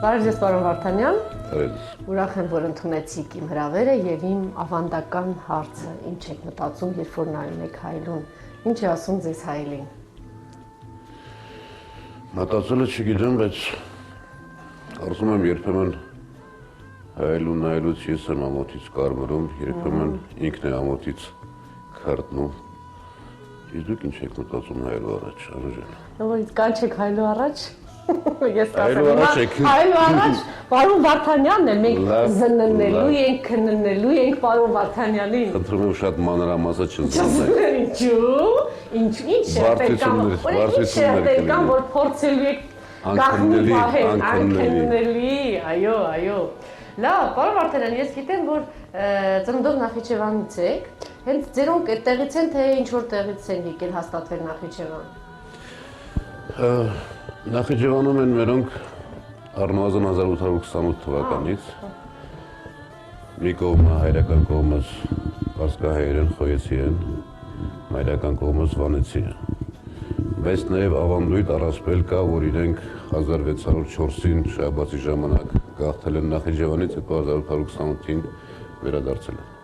Բարև ձեզ, պարոն Վարդանյան։ Բարև։ Ուրախ եմ, որ ընդունեցիք իմ հրավերը եւ իմ ավանդական հարցը, ինչ եք մտածում, երբ որ նայում եք հայելուն, ինչ է ասում ձեզ հայելին։ Մտածելը չգիտեմ, բայց կարծում եմ երբեմն հայելուն նայելուց ես եմ ամոթից կարմրում, երբեմն ինքն է ամոթից քարտնում։ Իսկ դուք ինչ եք մտածում հայելու առաջ, Անուշ։ Նորից կանչեք հայելու առաջ։ Ես Հայելու առաջ եք։ Հայելու առաջ պարոն Վարդանյանն է, մենք զննելու ենք, քննելու ենք պարոն Վարդանյանին։ Խնդրում եմ շատ մանրամասը չզննեք։ Ինչու՞։ Ինչ շերտեր կան, որ փորձելու եք գաղտնի պահել, անքննելի, այո։ Լավ, պարոն Վարդանյան, ես գիտեմ, որ ծննդով Նախիջևանից եք, հենց ձերոնք այդտեղից են, թե ինչ-որ տեղից են եկել հաստատվել Նախիջևան։ Նախիջևանում են մերոնք առնվազն 1828 թվականից, մի կողմը հայրական կողմս պարսկահայեր են, խոյեցի են, մայրական կողմս վանեցի են, բայց նաև ավանդույթ առասպել կա, որ իրենք 1604-ին շաբաթի ժամանակ գաղթել են Նախիջևանից, հետո 1828-ին վերադարձել են։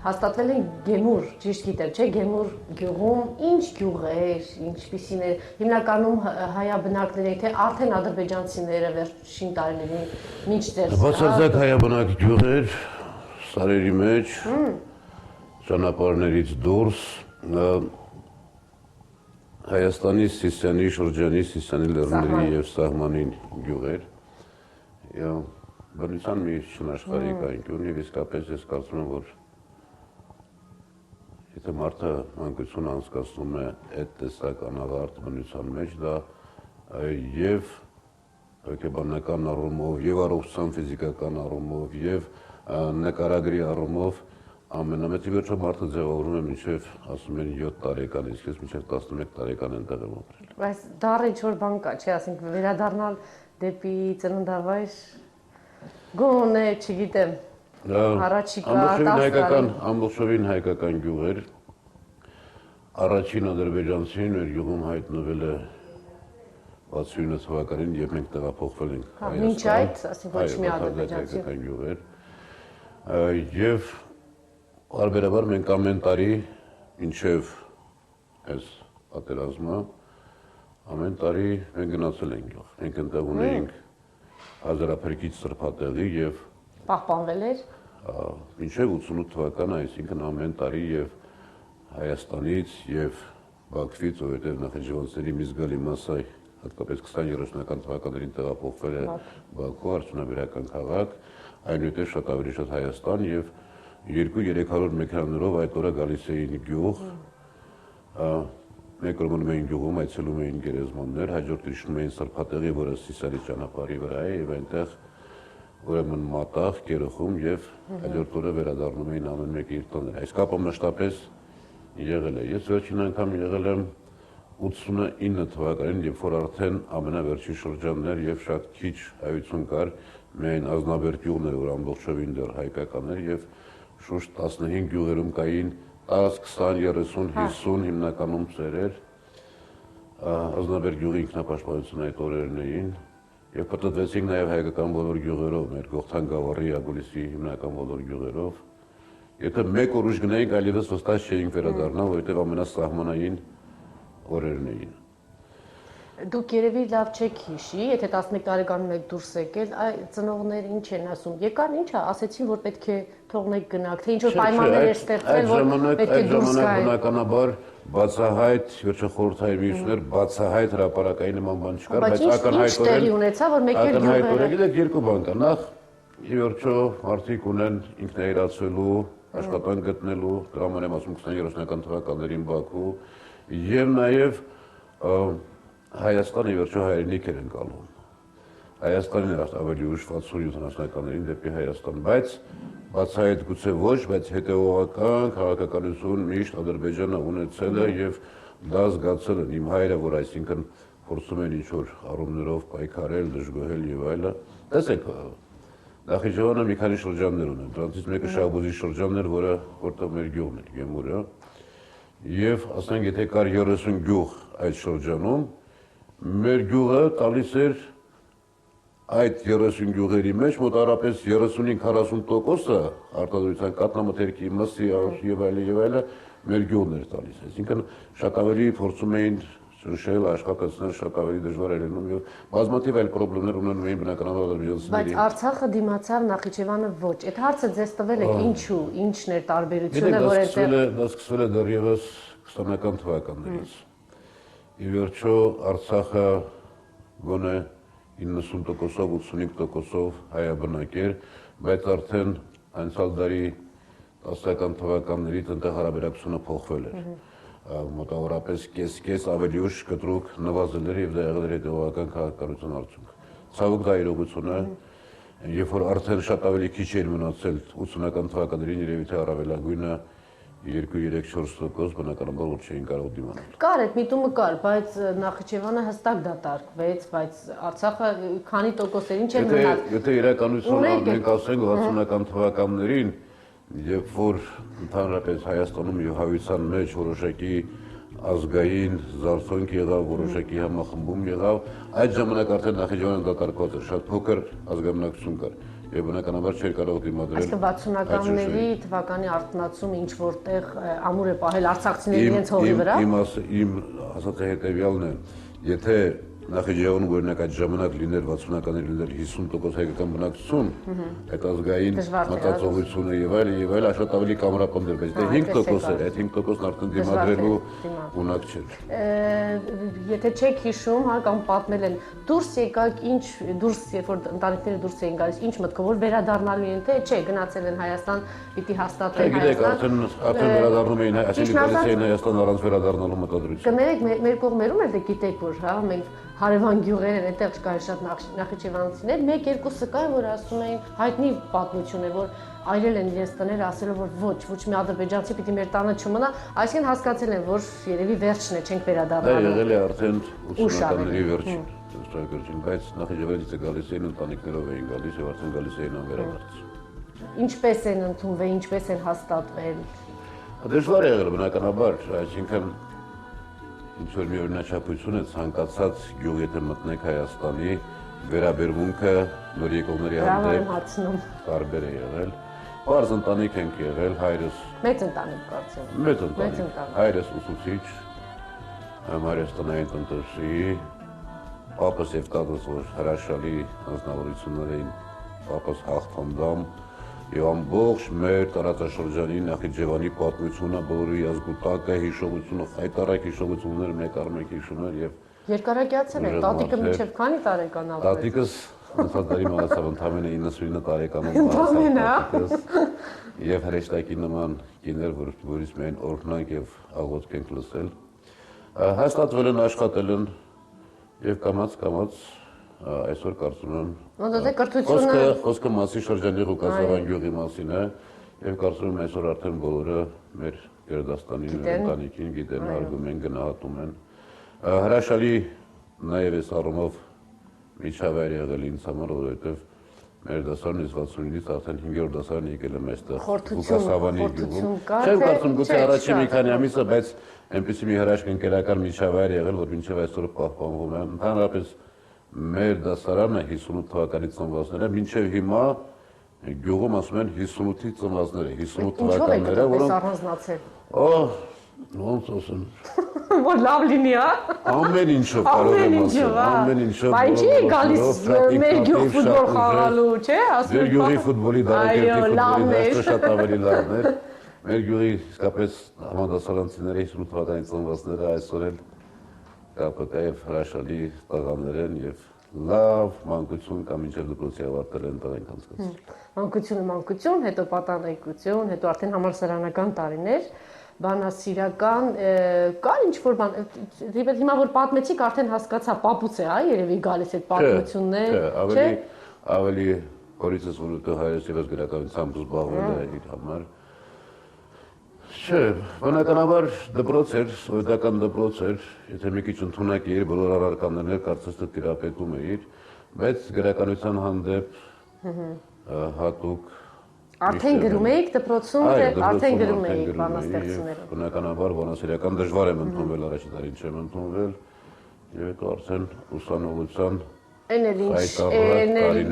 Հաստատվել են Գեմուր, ճիշտ գիտեմ, չէ, Գեմուր գյուղում, ինչ գյուղ էր, ինչպիսին էր, հիմնականում հայաբնակներ են, թե արդեն ադրբեջանցիները վերջին տարիներին մինչդեռ։ Բացարձակ հայաբնակ գյուղ էր, սարերի մեջ, ճանապարհներից դուրս, Հայաստանի Սիսիանի շրջանի, Սիսիանի լեռների և սահմանին գյուղ էր, բնության մի շնաշխարհիկ անկյուն, և իսկապես ես կարծում եմ, որ եթե մարդը մանկություն անցկացնում է այդ տեսակ անավարտ բնության մեջ, դա և հոգեբանական առումով, և առողջության ֆիզիկական առումով, և նկարագրի առումով ամենամեծ վերջո մարդը ձևավորում է մինչև, ասում են 7 տարեկան, իսկ ես մինչև 11 տարեկան այնտեղ եմ ապրել։ Բայց դառը ինչ-որ բան կա, չէ, ասենք վերադառնալ դեպի ծննդավայր, գոնե, չգիտեմ, առաջիկա 10 տարի։ Ամբողջովին հայկական գյուղ էր, առաջին ադրբեջանցին մեր գյուղում հայտնվել է 69 թվականին, երբ մենք տեղափոխվել ենք Հայաստան։ Մինչ այդ, ասենք ոչ մի ադրբեջանցի։ Հայկական գյուղ էր, և Բարբերաբար մենք ամեն տարի, մինչև այս պատերազմը, ամեն տարի մենք գնացել ենք գյուղ։ Մենք ընտեղ ունեինք հազարափրկիչ սրբատեղի և պահպանվել էր։ Մինչև 88 թվականը, այսինքն ամեն տարի և Հայաստանից և Բաքվից, որովհետև նախիջևանցիների մի զգալի մասը, հատկապես 20-30-ական թվականներին տեղափոխվել է Բաքու, արդյունաբերական քաղաք, այնուհետև շատ ավելի շատ Հայաստան և 200-300 մեքենաներով այդ օրը գալիս էին գյուղ, մեկ օր մնում էին գյուղում, այցելում էին գերեզմաններ, հաջորդ իջնում էին սրբատեղի, որը Սիսիանի ճանապարհի վրա է, և այնտեղ ուրեմն մատաղ, կերխում և հաջորդ օրը վերադառնում էին ամեն մեկը իր տները։ Այս կապը մշտապես եղել է։ Ես վերջին անգամ եղել եմ 89 թվականին, երբ որ արդեն ամենավերջին շրջանն էր և շատ քիչ հայություն կար, միայն Ազնավերտ գյուղն էր, որ ամբողջովին դեռ հայկական էր և շուրջ 15 գյուղերում կային 10, 20, 30, 50 հիմնականում ծերեր, Ազնավերտ գյուղի ինքնապաշտպանության այդ օրերն էին և պտտվեցինք նաև հայկական բոլոր գյուղերով, մեր Գողթան գավառի, Ագուլիսի հիմնական բոլոր գյուղերով։ Եթե մեկ օր ուշ գնայինք, այլևս վստահ չէինք վերադառնալ, որովհետև ամենասահմանային օրերն էին։ Դուք երևի լավ չեք հիշի, եթե 11 տարեկանում եք դուրս եկել, ծնողները ինչ են ասում, եկան ինչ ասեցին, որ պետք է թողնեք գնաք, թե ինչ-որ պայմաններ էր ստեղծվել, որ պետք է դուրս գայք։ Բնականաբար բացահայտ, վերջը խորհրդային միություններ, բացահայտ հրապարակային նման բան չկար, բայց ակնհայտ օրենքից երկու բան կա, նախ ի վերջո մարդիկ ունեն ինքնահիրացվելու, աշխատանք գտնելու, դրա համար եմ ասում 20-30-ական թվականներին Բաքու, և նաև Հայաստանը ի վերջո հայրենիք էր ընկալում։ Հայաստանին էր ավելի ուշ 60-70-ականներին դեպի Հայաստան, բայց բացահայտ գուցե ոչ, բայց հետևողական քաղաքականություն միշտ Ադրբեջանը ունեցել է և դա զգացել են իմ հայրը, որ այսինքն փորձում են ինչ-որ առումներով պայքարել, դժգոհել և այլը։ Տեսեք, Նախիջևանը մի քանի շրջաններ ունեն, դրանցից մեկը Շահբուզի շրջանն էր, որտեղ մեր գյուղն էր, Գեմուրը, և ասենք, եթե կար 30 գյուղ այդ շրջանում, մեր գյուղը տալիս էր այդ 30 գյուղերի մեջ մոտավորապես 35-40%-ը արտադրության կատնամթերքի մսի եւ այլը մեր գյուղն էր տալիս։ Այսինքն շատ ավելի փորձում էին շրջել աշխատեցնել շատ ավելի դժվար էր լինում եւ բազմաթիվ այլ խնդիրներ ունենում էին բնականաբար ադրբեջանցիների։ Բայց Արցախը դիմացավ, Նախիջևանը ոչ։ Այդ հարցը ձեզ տվել եք ինչու, ինչն էր տարբերությունը, որ այդտեղ դա սկսվել է դեռևս 20-ական թվականներից։ Ի վերջո Արցախը գոնե 90%-ով 85%-ով հայաբնակ էր, բայց արդեն անցյալ դարի 10-ական թվականներից այնտեղ հարաբերակցությունը փոխվել էր։ Մոտավորապես կես ավելի ուշ կտրուկ նվազել էր եւ դա եղել էր հետեւական քաղաքականության արդյունք։ Ցավոք դա իրողություն է, երբ որ արդեն շատ ավելի քիչ էր մնացել 80-ական թվականներին երևի թե առավելագույնը 2-3-4% բնականաբար որ չէին կարող դիմանալ։ Կար այդ միտումը կար, բայց Նախիջևանը հստակ դատարկվեց, բայց Արցախը քանի տոկոսերին չէր մնաց։ Եթե իրականությունը մենք ասենք 60-ական թվականներին, երբ որ ընդհանրապես Հայաստանում եւ հայության մեջ որոշակի ազգային զարթոնք եղավ, որոշակի համախմբում եղավ, այդ ժամանակ արդեն Նախիջևանը դատարկված էր, շատ փոքր ազգամնակցություն կար եւ բնականաբար չէր կարող դիմադրել։ Այսինքն 60-ականների թվականի արտնացում ինչ որտեղ ամուր է պահել արցախցիների իրենց հողի վրա։ Իմ ասածը հետեւյալն է, եթե Նախիջևանում օրինակ այդ ժամանակ լիներ 60-ականներ լիներ 50% հայկական բնակչություն, այդ ազգային մտածողությունը եւ այլ շատ ավելի կամրապնդեր, բայց դե 5% էր, այդ 5%-ն արդեն դիմադրելու ունակ չէր։ Եթե չեք հիշում, հա կամ պատմել են, դուրս եկաք ինչ, երբ որ ընտանիքները դուրս էին գալիս, ինչ մտքով որ վերադառնալու են, թե չէ, գնացել են Հայաստան, պիտի հաստատեն Հայաստան։ Արդեն վերադառնում էին, այսինքն գալիս էին Հայաստան առանց վերադառնալու մտադրություն։ Կներեք, մեր կողմերում էլ դե գիտեք որ, հա, մենք հարևան գյուղեր են, այդտեղ կար շատ նախիջևանցիներ, 1-2-ը կար, որ ասում էին, հայտնի պատմություն է, որ այրել են իրենց տները, ասելով որ ոչ մի ադրբեջանցի պիտի մեր տանը չմնա, այսինքն հասկացել են, որ երևի վերջն է, չենք վերադառնալու։ Դա եղել է արդեն 80-ականների վերջին, բայց Նախիջևանից գալիս էին ընտանիքներով էին գալիս եւ արդեն գալիս էին անվերադարձ։ Ինչպես են ընդունվել, ինչպես են հաստատվել։ Դժվար է եղել բնականաբար, այսինքն ինչ որ մի օրինաչափություն է ցանկացած գյուղ եթե մտնեք Հայաստանի վերաբերմունքը նոր եկողների հանդեպ տարբեր է եղել։ Պարզ ընտանիք ենք եղել, հայրս մեծ ընտանիք կարծեմ։ Մեծ ընտանիք։ Հայրս ուսուցիչ, մայրս տնային տնտեսուհի, պապս եւ տատս որ հրաշալի անձնավորություններ էին, պապս հաղթանդամ եւ ամբողջ մեր տարածաշրջանի Նախիջևանի պատմությունը, բոլորի ազգուտակը, հիշողությունը, խայտարակ հիշողությունները մեկ առ մեկ հիշում էր եւ երկարակյացել է, տատիկը մինչեւ քանի տարեկան ապրեց։ Տատիկս անցած տարի մահացավ ընդամենը 99 տարեկանում մահացավ։ Եվ հրեշտակի նման կիներ, որից միայն օրհնանք եւ աղոթք ենք լսել։ Հաստատվել են, աշխատել են եւ կամաց այսօր կարծում եմ խոսքը Մասի շրջանի Ղուկասավան գյուղի մասին է եւ կարծում եմ այսօր արդեն բոլորը մեր գերդաստանի ընտանիքին գիտեն, հարգում են, գնահատում են։ Հրաշալի նաեւ այս առումով միջավայր եղել ինձ համար, որովհետեւ մեր դասարանից 69-ից արդեն 5-րդ դասարան եկել եմ այստեղ Ղուկասավանի գյուղում։ Չեմ կարծում գուցե առաջին մի քանի ամիսը, բայց այնպեսի մի հրաշք ընկերական միջավայր եղել, որ մինչեւ այսօր պահպանվում է։ Ընդհանրապես մեր դասարանը 58 թվականի ծնվածները, մինչև հիմա գյուղում ասում են 58-ի ծնվածները, 58 թվականները, որոնք առանձնացել։ Ոնց ասեմ։ Որ լավ լինի, հա։ Ամեն ինչով կարող եմ ասել, ամեն ինչով։ Բայց չի գալիս մեր գյուղ ֆուտբոլ խաղալու, չէ՞, ասում։ Մեր գյուղի ֆուտբոլի դարակերտի ֆուտբոլի դաշտը շատ ավելի լավն էր։ Մեր գյուղի իսկապես համադասարանցիները 58 թվականի ծնվածները այսօր էլ կապկայև հրաշալի տղաներ են եւ լավ մանկություն կամ մինչև դպրոցի ավարտել են տղենք անցկացրել։ Մանկություն, հետո պատանեկություն, հետո արդեն համալսարանական տարիներ, բանասիրական, կար ինչ-որ բան, հիմա որ պատմեցիք արդեն հասկացա, պապուց է, հա, երևի գալիս այդ պատմություններ, չէ՞։ Ավելի կորիցս որտեղ հայրս եւս գրականությամբ զբաղվել է իր համար։ Չէ, բնականաբար դպրոց էր, սովետական դպրոց էր, եթե մի քիչ ընդունակ էր, բոլոր առարկաներն կարծես թե տիրապետում էիր, բայց գրականության հանդեպ հատուկ Արդեն գրում էիք դպրոցում, թե արդեն գրում էիք բանաստեղծությունները։ Բնականաբար բանասիրական դժվար եմ ընդունվել առաջին տարին չեմ ընդունվել, եւ հետո արդեն ուսանողության Այն էլ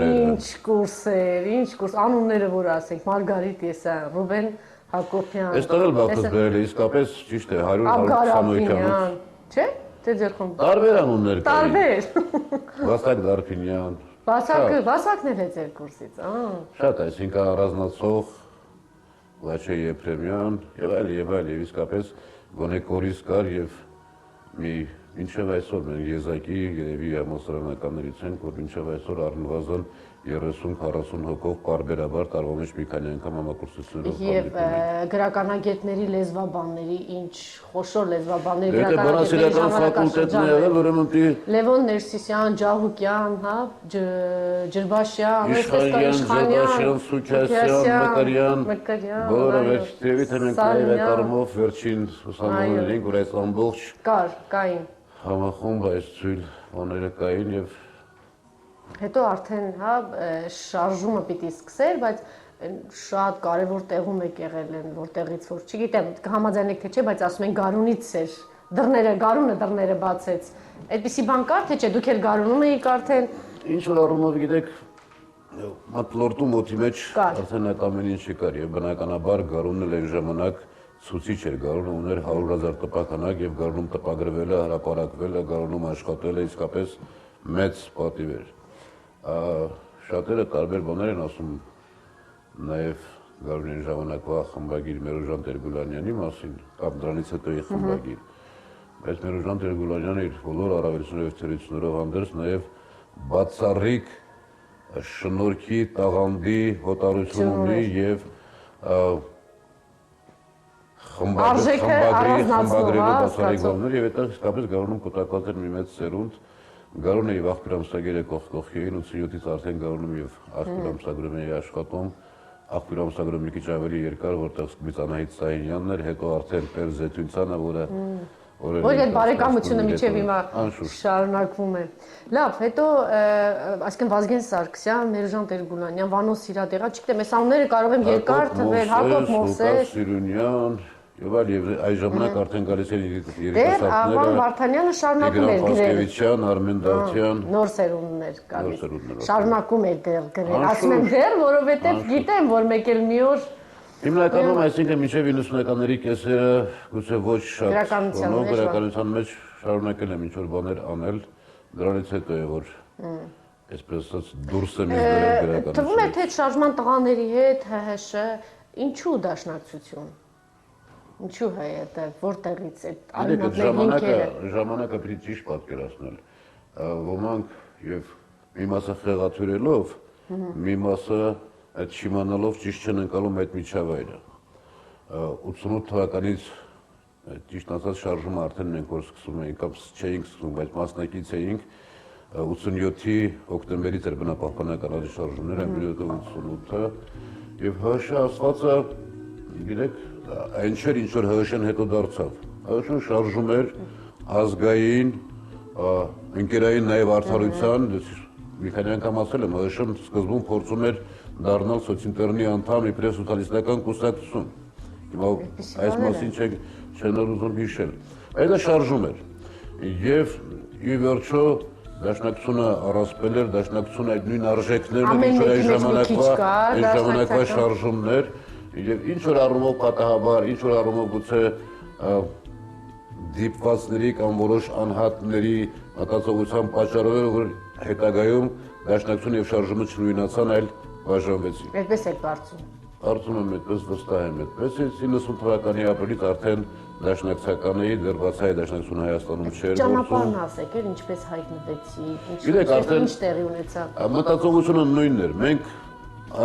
ինչ կուրսեր, ինչ կուրս, անունները որ ասենք, Մարգարիտ Եսայան, Ռուբեն Հակոբյան։ Այստեղ էլ բախտս բերել է, իսկապես ճիշտ է, 100-128-ան։ Չէ՞, թե ձերքում։ Տարբեր անուններ կային։ Տարբեր։ Վասակ Դարփինյան։ Վասակն էլ է ձեր կուրսից, Շատ, այսինքն առանձնացող Լաչե Եփրեմյան, եւ այլ, իսկապես գոնե կորիս կար եւ մի մինչև այսօր մենք եզակի երևի համասարանականներից ենք, որ մինչև այսօր առնվազն 30-40 հոգով պարբերաբար տարվա մեջ մի քանի անգամ համակուրսություններով եւ գրականագետների լեզվաբանների ինչ խոշոր լեզվաբանների գրականագետների ֆակուլտետն է եղել, ուրեմն Լևոն Ներսիսյան, Ջահուկյան, հա, Ջրբաշյան, Իշխանյան, Սուքյասյան, Մկրյան, բոլորը վերջի թե մենք այդ առումով վերջին ուսանողներ ենք, որ այս ամբողջ կային համախումբ այս ցույլ բաները կային եւ հետո արդեն հա շարժումը պիտի սկսեր, բայց շատ կարևոր տեղում եք եղել են, որտեղից որ չգիտեմ, կհամաձայնեք թե չէ, բայց ասում են Գարունից էր Գարունը դռները բացեց։ Այդպիսի բան կար թե չէ, դուք էլ Գարունում էիք արդեն։ Ինչ որ առումով գիտեք, մատլորտու մոտի մեջ արդեն այդ ամեն ինչը կար եւ բնականաբար Գարունն էլ այն ժամանակ ցուցիչ էր, Գարունը ուներ 100,000 տպականակ եւ Գարունում տպագրվել է, հրապարակվել է, Գարունում աշխատել է իսկապես մեծ պատիվ էր։ Շատերը տարբեր բաներ են ասում նաեւ Գարունի ժամանակվա խմբագիր Մերոժան Տեր-Գուլանյանի մասին, կամ դրանից հետոյի խմբագիր։ Բայց Մերոժան Տեր-Գուլանյանը իր բոլոր առավելություններով թերություններով հանդերձ նաեւ բացառիկ շնորհքի, տաղանդի, հոտարություն ունի եւ խմբագրելու բացառիկ բաներ եւ այդտեղ իսկապես Գարունում կուտակված էր մի մեծ սերունդ Գարունը եւ աղբյուր ամսագիրը կողքի էին 87-ից արդեն Գարունում եւ աղբյուր ամսագրում էի աշխատում աղբյուր ամսագրում մի քիչ ավելի երկար որտեղ սկզբից Անահիտ Սահինյանն էր հետո արդեն Պեր Զետույցյանը որը այդ բարեկամությունը միջև հիմա շարունակվում է լավ հետո այսինքն Վազգեն Սարգսյան Մերոժան Տեր-Գուլանյան Վանո Սիրադեղյան չգիտեմ այս անունները կարող եմ երկար թվել Հակոբ Մովսես Սիրունյան Եվ այս ժամանակ արդեն գալիս են երիտասարդները Աղվան Վարդանյանը շարունակում էր գրել Պասկևիչյան, Արմեն Դավթյան նոր սերունդներ գալիս շարունակում էր գրել ասում եմ դեռ որովհետև գիտեմ որ մեկ էլ մի օր Հիմնականում այսինքն մինչև 90-ականների կեսերը գուցե ոչ շատ գրականության մեջ շարունակել եմ ինչ-որ բաներ անել դրանից հետո է որ այսպես ասած դուրս եմ եկել գրականությունից Թվում է թե շարժման տղաների հետ ՀՀՇ ինչու դաշնակցություն Ինչու է դա որտեղից է ժամանակը պիտի ճիշտ պատկերացնել ոմանք եւ մի մասը խեղաթյուրելով մի մասը այդ չիմանալով ճիշտ չեն ընկալում այդ միջավայրը 88 թվականից ճիշտ ասած շարժումը արդեն մենք որ սկսում էինք կամ չէինք սկսում բայց մասնակից էինք 87-ի հոկտեմբերից էր բնապահպանական շարժումները 88-ը եւ ՀՀՇ ասվածը գիտեք այն չէր ինչ որ ՀՀՇ-ն հետո դարձավ ՀՀՇ-ն շարժում էր ազգային ընկերային նաև արդարության մի քանի անգամ ասել եմ ՀՀՇ-ն սկզբում փորձում էր դառնալ սոցինտերնի անդամ իբրև սոցիալիստական կուսակցություն հիմա այս մասին չեն ուզում հիշել այդ շարժում էր եւ ի վերջո դաշնակցությունը առասպել էր դաշնակցությունը այդ նույն արժեքներն ինչ որ այն ժամանակվա շարժումներ Եվ ինչ որ առումով պատահաբար, ինչ որ առումով գուցե դիպվածների կամ որոշ անհատների մտածողության պատճառով որ հետագայում դաշնակցությունը եւ շարժումը չնույնացան, այլ բաժանվեցին։ Այդպես եք կարծում։ Կարծում եմ այդպես վստահ եմ այդպես։ 90 թվականի ապրիլից արդեն դաշնակցական էի, դեռ բացահայտ դաշնակցությունը Հայաստանում չէր գործում։ Ճանապարհն ասեք, ինչ պես հայտնվեցի, ինչ տեղի ունեցավ։ Մտածողությունը նույնն էր։ Մենք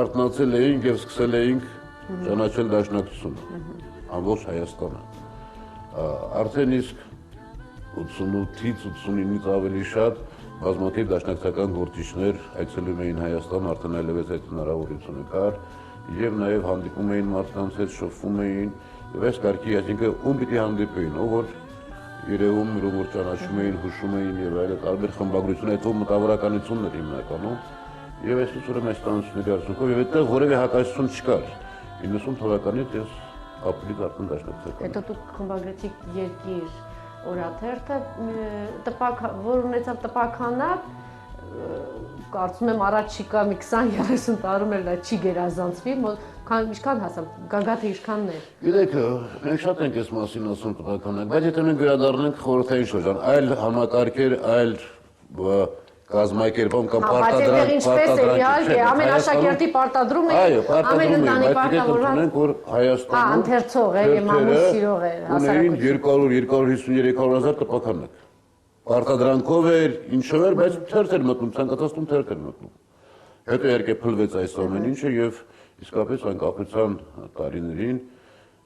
արթնացել էինք եւ սկսել էինք ճանաչել դաշնակցությունը ամբողջ Հայաստանը արդեն իսկ 88-ից 89-ից ավելի շատ բազմաթիվ դաշնակցական գործիչներ այցելում էին Հայաստան արդեն այլևս այդ հնարավորությունը կար եւ նաեւ հանդիպում էին մարդկանց հետ շփվում էին եւ այս կարգի այսինքն ում պիտի հանդիպեին ով որ երևում որ ճանաչում էին հուշում էին եւ այլ տարբեր խմբագրություն այդ մտավորականությունն էր հիմնականում եւ այսպես ուրեմն այս տանությունների արդյունքով եւ այդտեղ որևէ հակասություն չկար 90 թվականից ես ապրիլից արդեն դաշնակցական։ Հետո դուք խմբագրեցիք Երկիր օրաթերթը, որ ունեցավ տպաքանակ, կարծում եմ առաջիկա մի 20-30 տարում էլ դա չի գերազանցվի, ինչքան հասավ, գագաթը ինչքանն է։ Գիտեք, մենք շատ ենք այս մասին ասում տպականակ, բայց եթե մենք վերադառնանք խորհրդային շրջան, այլ համակարգեր, այլ կազմակերպում կամ պարտադրանք, ինչպես է, իհարկե, ամեն աշակերտի պարտադրում է, ամեն ընտանի պարտավորված, որ Հայաստանում ընթերցող է, մամուլ սիրող է, ունեին 200-250-300 հազար տպականակ։ Պարտադրանքով էր, ինչով էր, բայց թերթ էր մտնում, ցանկացածում թերթ էր մտնում։ Հետո իհարկե փլվեց այս ամեն ինչը եւ իսկապես անկախության տարիներին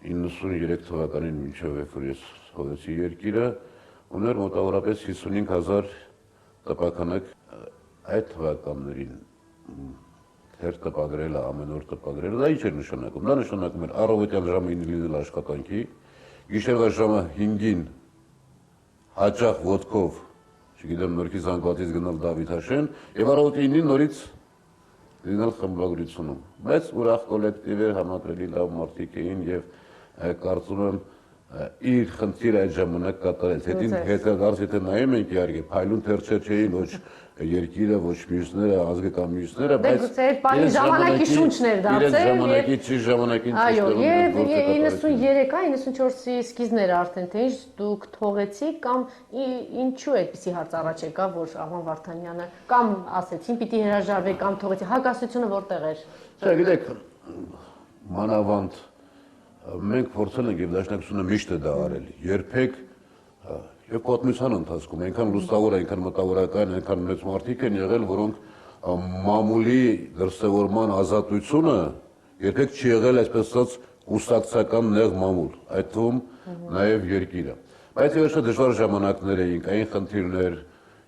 93 թվականին մինչև որ ես հորեցի երկիրը ուներ մոտավորապես 55000 տպականակ այդ թվականներին թերթ տպագրելը ամեն օր տպագրելը դա ինչ էր նշանակում։ Դա նշանակում էր առավոտյան ժամը 9-ին լինել աշխատանքի, գիշերվա ժամը 5-ին հաճախ ոտքով, չգիտեմ, Նորքի զանգվածից գնալ Դավիթ Հաշեն եւ առավոտի 9-ին նորից լինել խմբագրությունում։ Բայց ուրախ կոլեկտիվ էր, համակրելի լավ մարդիկ էին եւ կարծում եմ իր խնդիրը այդ ժամանակ կատարեց։ Հետագայից եթե նայում ենք իհարկե, փայլուն թերթեր չէին ոչ երկիրը, ոչ մյուսները, ազգը կամ մյուսները, բայց գուցե այդ բանի ժամանակի շունչն էր դարձել ժամանակի ճիշտ ժամանակին այո, եւ 93-94-ի սկիզբն էր արդեն, թե ինչ դուք թողեցիք կամ ինչու այդպիսի հարց առաջ եկավ, որ Աղվան Վարդանյանը կամ ասեցին պիտի հրաժարվեք կամ թողեցի, հակասությունը որտեղ էր։ Չէ, գիտեք, մանավանդ մենք փորձել ենք եւ դաշնակցությունը միշտ է դա արել։ Երբեք եւ պատմության ընթացքում այնքան լուսավոր, այնքան մտավորական, այնքան մեծ մարդիկ են եղել, որոնք մամուլի դրսևորման ազատությունը երբեք չի եղել այսպես ասած կուսակցական նեղ մամուլ, այդ թվում նաեւ երկիրը։ Բայց եւ շատ դժվար ժամանակներ էին, կային խնդիրներ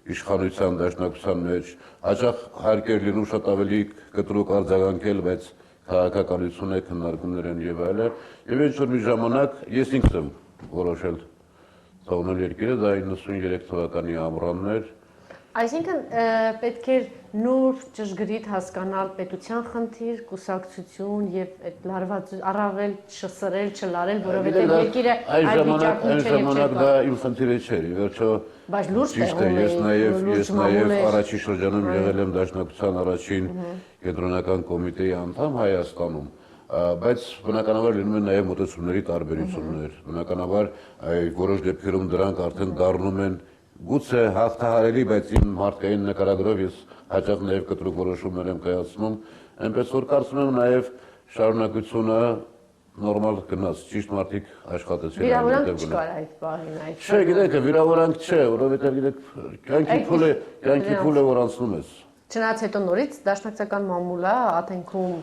իշխանության դաշնակցության մեջ, հաճախ հարկ էր լինում շատ ավելի կտրուկ արձագանքել, բայց քաղաքականություն է, քննարկումներ են եւ այլն, եւ ինչ-որ մի ժամանակ ես ինքս եմ որոշել թողնել երկիրը, դա 93 թվականի ամռանն էր։ Այսինքն պետք էր նոր ճշգրիտ հասկանալ պետության խնդիր, կուսակցություն եւ այդ լարված առավել չսրել, չլարել, որովհետեւ երկիրը այդ վիճակում չէ։ Այն ժամանակ դա իմ խնդիրը չէր, ի վերջո բայց լուրջ է, ես նաեւ առաջին շրջանում եղել եմ դաշնակցության առաջին կենտրոնական կոմիտեի անդամ Հայաստանում, բայց բնականաբար լինում են նաեւ մոտեցումների տարբերություններ, բնականաբար որոշ դեպքերում դրանք արդեն դառնում են գուցե հաղթահարելի, բայց իմ մարդկային նկարագրով ես հաճախ նաև կտրուկ որոշումներ եմ կայացնում, այնպես որ կարծում եմ նաև շարունակությունը նորմալ գնաց, ճիշտ մարդիկ աշխատեցին։ Վիրավորանք չկար այդ բանին, այդ։ Չէ, գիտեք, վիրավորանք չէ, որովհետև գիտեք, կյանքի փուլը որ անցնում ես։ Չնայած հետո նորից դաշնակցական մամուլը աթենքում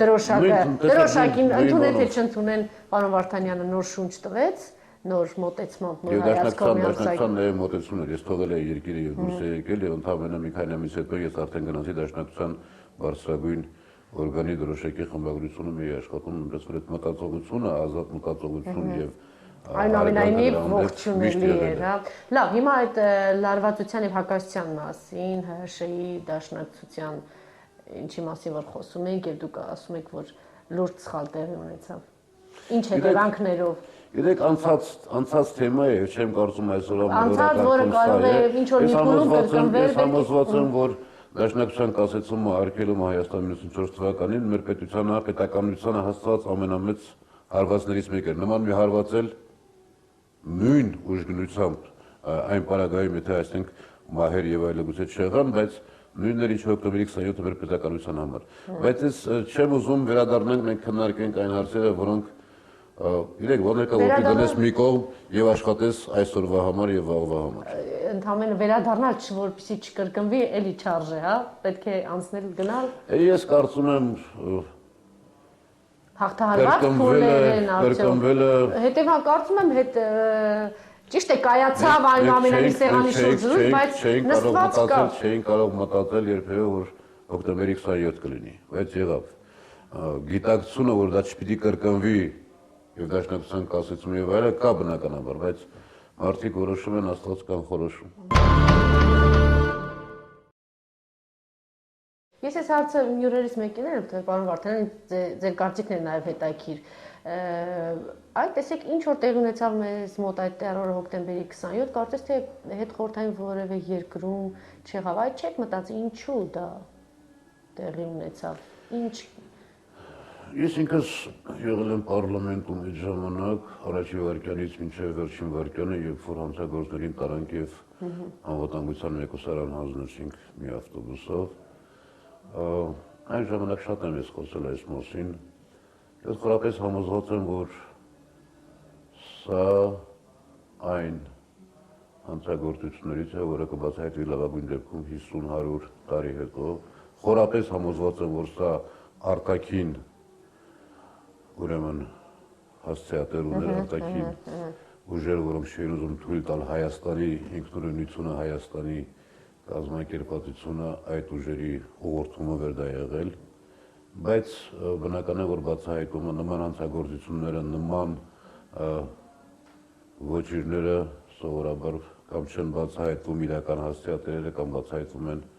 դրոշակին ընդունել թե չընդունել պարոն Վարդանյանը նոր շունչ տվեց, նոր մոտեցմամբ, նոր հայացքով դաշնակցության նաև մոտեցումներ, ես թողել էի երկիրը եւ դուրս եկել եւ ընդհանրապես մի քանի ամիս հետո ես արդեն գնացի դաշնակցության բարձրագույն օրգանի դրոշակի խմբագրությունում էի աշխատում, այնպես որ այդ մտածողությունը, ազատ մտածողություն եւ այնուամենայնիվ ողջունելի էր, հա։ Լավ, հիմա այդ լարվածության եւ հակասության մասին, ՀՀՇ-ի դաշնակցության ինչի մասին որ խոսում ենք եւ դուք ասում եք, որ լուրջ սխալ տեղի ունեցավ։ Ինչ հետևանքներով։ Գիտեք, անցած թեմա է, չեմ կարծում այսօր անցած, որը կարող է ինչ-որ մի փուլում կրկնվել։ Ես համոզված եմ, որ դաշնակցության կասեցումը արգելումը Հայաստանի 94 թվականին մեր պետականությանը հասցված ամենամեծ հարվածներից մեկը էր։ Նման մի հարված էլ նույն ուժգնությամբ այն պարագայում, եթե այսինքն մահեր եւ այլը գուցե չեղան, բայց նույնն էր ինչ հոկտեմբերի 27-ը մեր պետականության համար։ Բայց ես չեմ ուզում վերադառնանք, մենք քննարկենք այն հարցերը, որոնք իրեք ոնց է որ դնես մի կողմ եւ աշխատես այսօրվա համար եւ վաղվա համար։ Ընդհանրապես վերադառնալ, որպեսզի չկրկնվի, էլի չարժե, հա, պետք է անցնել գնալ։ Ես կարծում եմ հաղթահարված փուլեր են կրկնվելը հետևան կարծում եմ ճիշտ է կայացավ այնուամենայնիվ սեղանի շուրջ զրույց, բայց նստված կա։ Չէին կարող մտածել երբևէ որ հոկտեմբերի 27 կլինի, բայց եղավ։ Գիտակցությունը որ դա չպիտի կրկնվի եւ դաշնակցության կասեցում եւ այլը կա բնականաբար, բայց մարդիկ որոշում են Աստված կանխորոշում։ Ես այս հարցը հյուրերից մեկին եմ, թե պարոն Վարդանյան, ձեր կարծիքն է նաև հետաքրքիր։ Այդ տեսեք ինչ որ տեղի ունեցավ մեզ մոտ այդ տերորը հոկտեմբերի 27, կարծես թե հետ խորհրդային որևէ երկրում չեղավ, այդ չեք մտածի ինչու դա տեղի ունեցավ, ինչ Ես ինքս եղել եմ պարլամենտում այդ ժամանակ, առաջի վարքյանից մինչև վերջին վարքյանը, երբ որ հանցագործներին տարանք եւ անվտանգության մեկուսարան հանձնեցինք մի ավտոբուսով, այն ժամանակ շատ եմ ես խոսել այս մասին, ես խորապես համոզված եմ, որ սա այն հանցագործություններից է, որը կբացահայտվի լավագույն դեպքում 50-100 տարի հետո, խորապես համոզված եմ, որ սա արտաքին ուրեմն հասցեատեր ուներ արտաքին ուժեր, որոնք չէին ուզում թույլ տալ Հայաստանի ինքնուրույնությունը, Հայաստանի կազմակերպվածությունը այդ ուժերի ուղղորդումը վեր դա եղել, բայց բնական է, որ բացահայտումը նման հանցագործությունները, նման ոչիրները սովորաբար կամ չեն բացահայտվում իրական հասցեատերերը կամ բացահայտվում են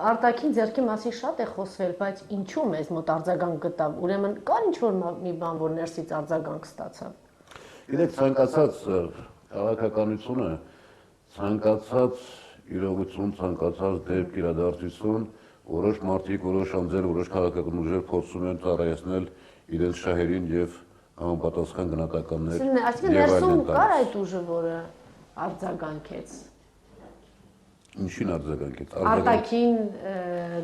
Արտաքին ձեռքի մասին շատ է խոսվել, բայց ինչու մեզ մոտ արձագանք գտավ, ուրեմն կար ինչ-որ մի բան, որ ներսից արձագանք ստացավ։ Գիտեք, ցանկացած քաղաքականությունը, ցանկացած իրողություն, ցանկացած դեպք, իրադարձություն, որոշ մարդիկ, որոշ անձեր, որոշ քաղաքական ուժեր փորձում են ծառայեցնել իրենց շահերին եւ համապատասխան գնահատականներ։ Այսինքն ներսում կար այդ ուժը, որը արձագանքեց։ Ինչին արձագանքեց։ Արտաքին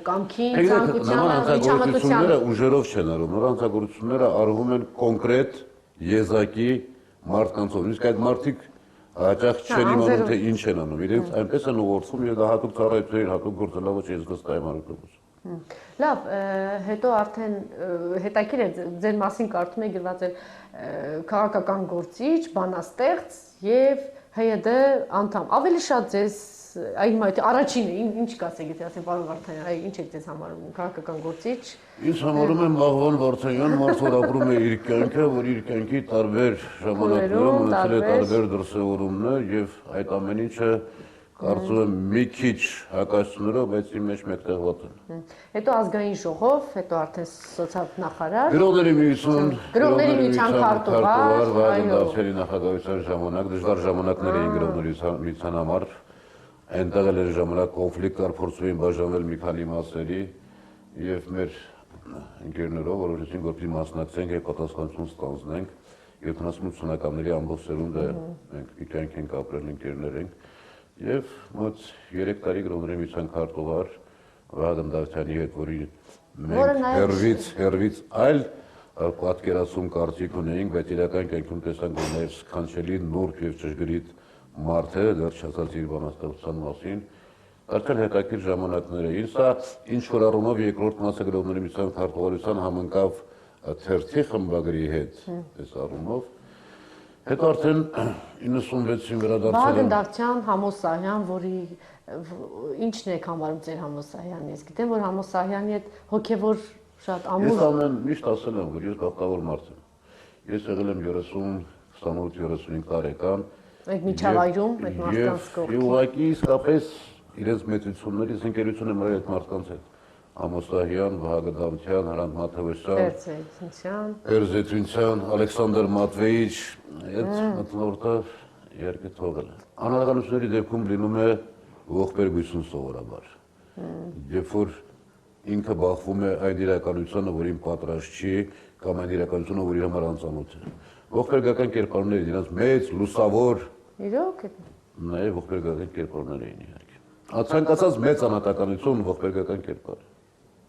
կամքին, ցանկությանը, միջամտությանը ուժերով չեն արվում, նոր հանցագործությունները արվում են կոնկրետ եզակի մարդկանցով։ Իսկ այդ մարդիկ հաճախ չեն իմանում, թե ինչ են անում, իրենց այնպես են ուղղորդվում եւ դա հատուկ ծառայություններին, հատուկ գործելավը չի զգստայում արժեքով։ Լավ, հետո արդեն հետաքրքիր է ձեր մասին կարդում եք գրված է քաղաքական գործիչ, բանաստեղծ եւ ՀՅԴ անդամ։ Ավելի շատ ձեզ այն առաջինը ինչ կասեք, եթե ասեմ պարոն Վարդանյան, ինչ եք ձեզ համարում քաղաքական գործիչ։ Ինձ համարում եմ Մաղվան Վարդանյան, մարդ որ ապրում է իր կյանքը, որ իր կյանքի տարբեր ժամանակներում ունեցել է տարբեր դրսևորումներ եւ այդ ամեն ինչը կարծում եմ մի քիչ հակասություններով, բայց իմ մեջ մեկտեղված են։ Հետո ազգային ժողով, հետո արդեն սոցիալ-նախարար։ Գրողների միություն, Գրողների միության քարտուղար, Վահագն Դավթյանի նախագահության ժամանակ դժվար ժամանակներ էին գրողների միության համար։ Այնտեղ էլ էր ժամանակ կոնֆլիկտ կար, փորձում էին բաժանվել մի քանի մասերի եւ մեր ընկերներով որոշեցինք, որպեսզի մասնակցենք եւ պատասխանատվություն ստանձնենք 70-80-ականների ամբողջ սերունդը մենք մի կյանք ենք ապրել, ընկերներ ենք եւ մոտ 3 տարի գրողների միության քարտուղար Վահագն Դավթյանի հետ, որի մենք հերվից այլ պատկերացում կարծիք ունեինք, բայց իրական կյանքում տեսանք, որ նաեւ սքանչելի նուրբ եւ ճշգրիտ մարդ է, դեռ չասած իր բանաստեղծության մասին, արդեն հետաքրքիր ժամանակներ էին, սա ինչ որ առումով երկրորդ մասը գրողների միության քարտուղարության համընկավ թերթի խմբագրի հետ, այս առումով, հետո արդեն 96-ին վերադարձել Վահագն Դավթյան, Համոս Սահյան, որի ինչն եք համարում ձեր Համոս Սահյանին, ես գիտեմ, որ Համոս Սահյանի հետ հոգևոր շատ ամուր։ Ես ամեն միշտ ասել եմ, որ ես բախտավոր մարդ եմ, ես եղել եմ 30-28-35 տարեկան Այդ միջավայրում, այդ մարդկանց կողքին։ Եվ ուղղակի իսկապես իրենց մեծություններից ընկերություն եմ արել այդ մարդկանց հետ։ Համոս Սահյան, Վահագն Դավթյան, Հրանտ Մաթևոսյան, Պերզեթունցյան, Ալեքսանդր Մատվեիչ, այդ մտնորդը երկը թողել է։ Անհատականությունների դեպքում լինում է ողբերգություն սովորաբար։ Երբ որ ինքը բախվում է այդ իրականությանը, որին պատրաստ չի, կամ այն իրականությունը, որ իր համար անծանոթ է։ Ողբերգական կերպարները իրենց մեծ, լուսավոր Իրոք Նաև ողբերգական կերպարներ էին իհարկե։ Ցանկացած մեծ անհատականություն ողբերգական կերպար։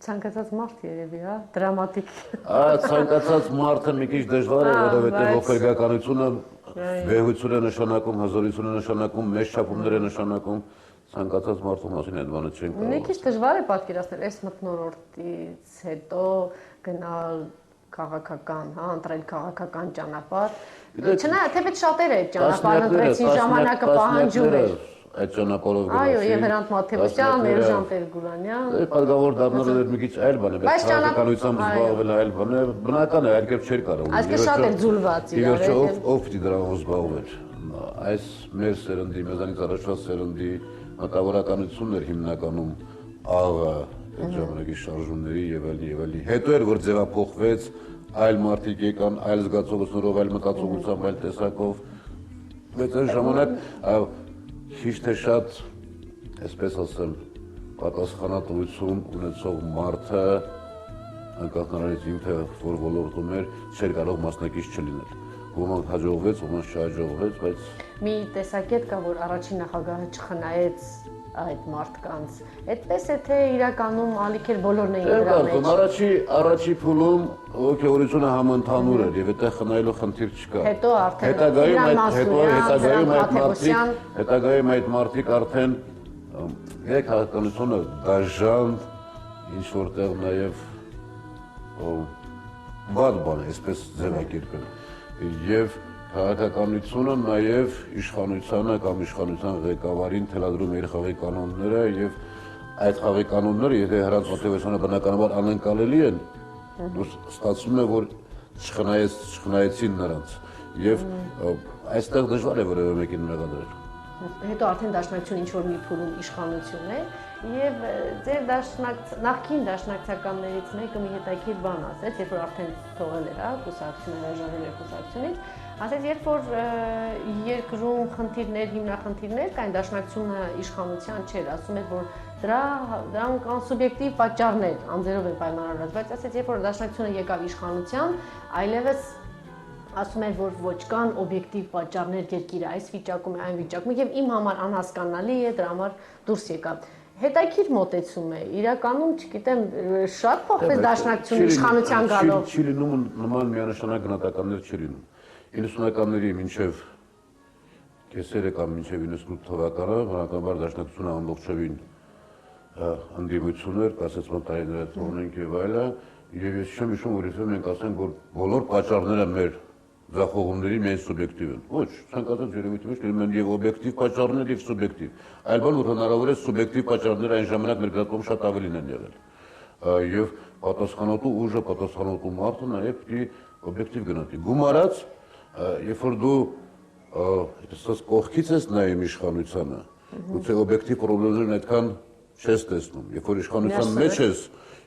Ցանկացած մարդ երևի, հա, դրամատիկ։ Ցանկացած մարդը մի քիչ դժվար է, որովհետև ողբերգականությունը վեհություն է նշանակում, հզորություն է նշանակում, մեծ չափումներ է նշանակում, ցանկացած մարդու մասին այդ բանը չեն կարող։ Մի քիչ դժվար է պատկերացնել այս մթնոլորտից հետո գնալ քաղաքական, հա, ընտրել քաղաքական ճանապարհ։ Չնայած թեպետ շատերը այդ ճանապարհը ընտրեցին, ժամանակը պահանջում էր։ Այդ ճանապարհով գնացին։ Այո, եւ Հրանտ Մաթևոսյան, Էրժան Տեր-Գուլանյան։ Պատգավոր դառնալը մի քիչ այլ բան է, բայց քաղաքականությամբ զբաղվելը այլ բան է, բնական է, այլ կերպ չէր կարող։ Այսինքն շատ էր ձուլված իրար։ Ով պիտի դրանով զբաղվեր։ Այս մեր սերնդի, մեզանից առաջվա սերնդի մտավորականությունն էր հիմնականում աղը այդ ժամանակի շարժումների եւ այլն։ Հետո էր որ ձևափոխվեց այլ մարդիկ եկան, այլ զգացողություններով, այլ մտածողությամբ, այլ տեսակով։ Բայց այն ժամանակ քիչ թե շատ, այսպես ասեմ, պատասխանատվություն ունեցող մարդը անկախ նրանից ինքը որ ոլորտում էր, չէր կարող մասնակից չլինել։ Ոմանք հաջողվեց, ոմանք չհաջողվեց, բայց մի տեսակետ կա, որ առաջին նախագահը չխնայեց այդ մարդկանց։ Այդպես է թե իրականում ալիքեր բոլորն էին դրա մեջ։ Առաջի փուլում ոգևորությունը համընդհանուր էր եւ այդտեղ խնայելու խնդիր չկա։ Հետո արդեն հետագայում այդ մարդիկ արդեն քաղաքականությունը դաժան ինչ որտեղ նաեւ բադ բան է, այսպես ձևակերպել։ Եվ քաղաքականությունը նաև իշխանությանը կամ իշխանության ղեկավարին թելադրում իր խաղի կանոնները եւ այդ խաղի կանոնները, եթե հրանց մոտիվացիոնը բնականաբար անընկալելի են, ստացվում է, որ չխնայեցին նրանց եւ այստեղ դժվար է որևէ մեկին մեղադրել։ Հետո արդեն դաշնակցությունը ինչ-որ մի փուլում իշխանություն է եւ ձեր նախկին դաշնակցականներից մեկը մի հետաքրքիր բան ասեց, երբ որ արդեն թողել էր, կուսակցությունը հրաժարվել էր կուսակցությունից, ասեց, երբ որ երկրում խնդիրներ, հիմնախնդիրներ կային, դաշնակցությունը իշխանության չէր, ասում էր, որ դրանք կան սուբյեկտիվ պատճառներ, անձերով է պայմանավորված, բայց ասեց, երբ որ դաշնակցությունը եկավ իշխանության, այլևս ասում էր, որ ոչ կան օբյեկտիվ պատճառներ երկիրը այս վիճակում է, այն վիճակում է եւ իմ համար անհասկանալի է, դրա համար դուրս եկավ։ Հետաքրքիր մոտեցում է, իրականում, չգիտեմ, շատ փոխվեց դաշնակցությունը իշխանության գալով։ Չի լինում նման միանշանակ գնահատականներ չի լինում։ 90-ականների մինչև կեսերը կամ մինչև 98 թվականը բնականաբար դաշնակցությունը ամբողջովին ընդդիմություն էր, կասեցման տարիները թողնենք եւ այլը, եւ ես չեմ հիշում, որ եթե մենք ասենք, որ բոլոր պատճառները մեր ձախողումների միայն սուբյեկտիվ են։ Ոչ, ցանկացած երևույթի մեջ լինում են եւ օբյեկտիվ պատճառներ եւ սուբյեկտիվ։ Այլ բան որ հնարավոր է սուբյեկտիվ պատճառները այն ժամանակ մեր գրակում շատ ավելին են եղել։ Եվ պատասխանատու ուժը, պատասխանատու մարդը նաեւ պիտի օբյեկտիվ գնահատի։ Գումարած, երբ որ դու այսպես կողքից ես նայում իշխանությանը, գուցե օբյեկտիվ խնդիրներն այդքան չես տեսնում։ Երբ որ իշխանության մեջ ես,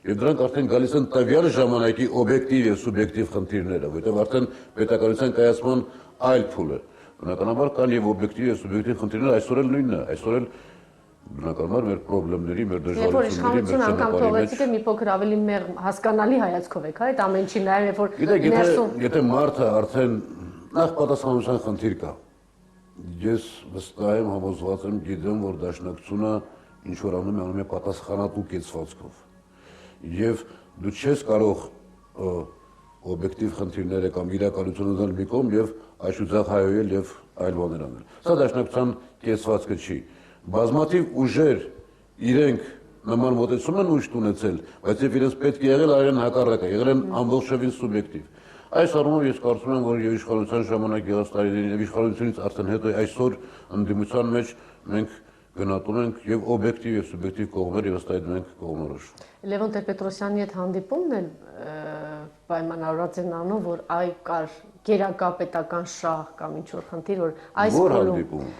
եւ դրանք արդեն գալիս են տվյալ ժամանակի օբյեկտիվ եւ սուբյեկտիվ խնդիրները, որտեղ արդեն պետականության կայացման այլ փուլ է։ Բնականաբար կան եւ օբյեկտիվ եւ սուբյեկտիվ խնդիրներ, այսօր էլ նույնն է, այսօր էլ բնականաբար մեր խնդիրների, մեր դժվարությունների, մեր անգամ թողեցիք մի փոքր ավելի մեղմ հասկանալի հայացքով եք, այդ ամեն ինչի նայում, երբ որ ներսում եթե մարդը արդեն նախ պատասխանատվության խնդիր կա։ Ես վստահ եմ, համոզված եմ, գիտեմ, որ դաշնակցությունը ինչ որ անում է պատասխանատու կեցվածքով։ Եվ դու չես կարող օբյեկտիվ խնդիրները կամ իրականությունը դնել մի կողմ եւ այշուձախ հայոյել եւ այլ բաներ անել։ Սա դաշնակցության կեցվածքը չի։ Բազմաթիվ ուժեր իրենք նման մոտեցում են ուժ ունեցել, բայց եւ իրենց պետք է եղել արեն հակառակը, եղել են ամբողջովին սուբյեկտիվ։ Այս առումով ես կարծում եմ, որ եւ իշխանության ժամանակ եղած տարիներին եւ իշխանությունից արդեն հետո այսօր ընդդիմության մեջ մենք գնահատում ենք եւ օբյեկտիվ եւ սուբյեկտիվ կողմեր եւ ըստ այդ մենք կողմնորոշ։ Լևոն Տեր-Պետրոսյանի հետ հանդիպումն էլ պայմանավորված էր նրանով, որ այ կար գերակա պետական շահ կամ ինչ որ խնդիր, որ այս հանդիպում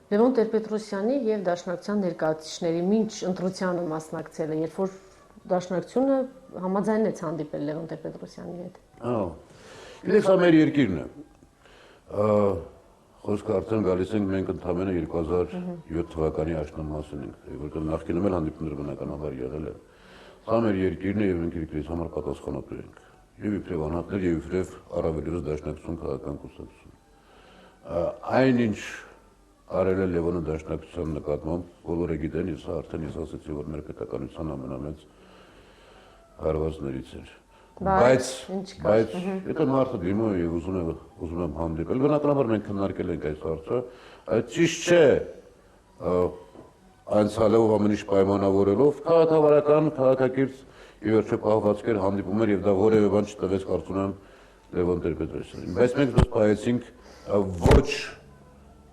Լևոն Տեր-Պետրոսյանի եւ դաշնակցության ներկայացուցիչների մինչ ընտրությանը մասնակցել է, երբ որ դաշնակցությունը համաձայնեց հանդիպել Լևոն Տեր-Պետրոսյանի հետ։ Գիտեք, սա մեր երկիրն է։ Խոսքը արդեն գալիս ենք մենք ընդամենը 2007 թվականի աշնան մասին ենք, որտեղ նախկինում էլ հանդիպումներ բնականաբար եղել են։ Սա մեր երկիրն է եւ մենք երկրից համար պատասխանատու ենք։ Եվ իբրև անհատներ եւ իբրև առավելևս դաշնակցություն քաղաքական կուսակցություն։ Այնինչ արել է Լևոնը դաշնակցության նկատմամբ, բոլորը գիտեն, ես արդեն ասացի, որ մեր պետականության ամենամեծ հարվածներից էր։ Բայց եթե մարդը դիմում է եւ ուզում եմ հանդիպել, բնականաբար մենք քննարկել ենք այս հարցը, ճիշտ չէ անցյալով ամեն ինչ պայմանավորելով, քաղաքավարական, քաղաքակիրթ ի վերջո պահվածքեր հանդիպումներ եւ դա որևէ բան չտվեց կարծում եմ Լևոն Տեր-Պետրոսյանին։ Բայց մենք դուք պահեցինք ոչ